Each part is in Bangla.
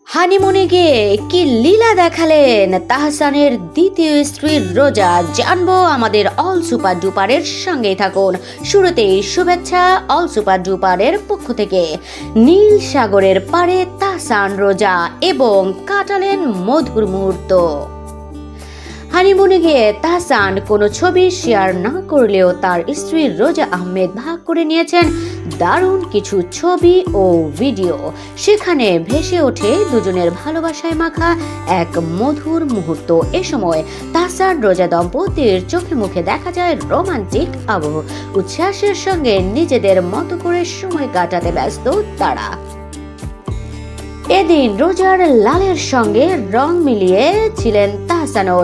হানিমুনে গিয়ে কি লীলা দেখালেন তাহসানের দ্বিতীয় স্ত্রী রোজা, জানবো আমাদের অল সুপার ডুপারের সঙ্গেই থাকুন। শুরুতেই শুভেচ্ছা অল সুপার ডুপারের পক্ষ থেকে। নীল সাগরের পাড়ে তাহসান রোজা এবং কাটালেন মধুর মুহূর্ত। হানিমুনে গিয়ে তাহসান কোনো ছবি শেয়ার না করলেও তার স্ত্রী রোজা আহমেদ ভাগ করে নিয়েছেন দারুণ কিছু ছবি ও ভিডিও। সেখানে ভেসে ওঠে দুজনের ভালোবাসায় মাখা এক মধুর মুহূর্ত। এ সময় তাহসান রোজা দম্পতির চোখে মুখে দেখা যায় রোমান্টিক আবহ। উচ্ছ্বাসের সঙ্গে নিজেদের মতো করে সময় কাটাতে ব্যস্ত তারা। এদিন রোজার লালের সঙ্গে রং মিলিয়ে ছিলেন তাহসানও।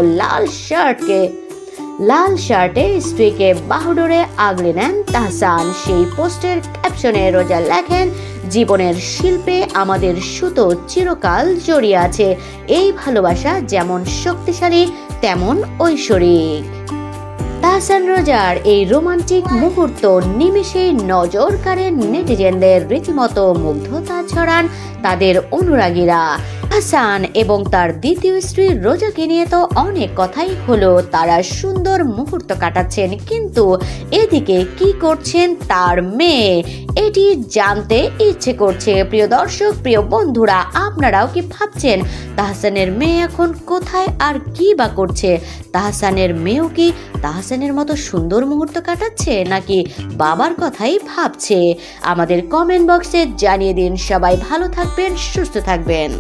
লাল শার্টে স্ত্রীকে বাহুডোরে আগলে নেন তাহসান। সেই পোস্টের ক্যাপশনে রোজা লেখেন, জীবনের শিল্পে আমাদের সুতো চিরকাল জড়িয়ে আছে। এই ভালোবাসা যেমন শক্তিশালী তেমন ঐশ্বরিক। তাহসান রোজার এই রোমান্টিক মুহূর্ত নিমেষেই নজর কাড়েন নেটিজেনদের। রীতিমতো মুগ্ধতা ছড়ান তাদের অনুরাগীরা। তাহসান এবং তার দ্বিতীয় স্ত্রী রোজাকে নিয়ে তো অনেক কথাই হলো। তারা সুন্দর মুহূর্ত কাটাচ্ছেন, কিন্তু এদিকে কি করছেন তার মেয়ে, এটি জানতে ইচ্ছে করছে। প্রিয় দর্শক, প্রিয় বন্ধুরা, আপনারাও কি ভাবছেন তাহসানের মেয়ে এখন কোথায় আর কি বা করছে? তাহসানের মেয়েও কি তাহসানের মতো সুন্দর মুহূর্ত কাটাচ্ছে, নাকি বাবার কথাই ভাবছে? আমাদের কমেন্ট বক্সে জানিয়ে দিন। সবাই ভালো থাকবেন, সুস্থ থাকবেন।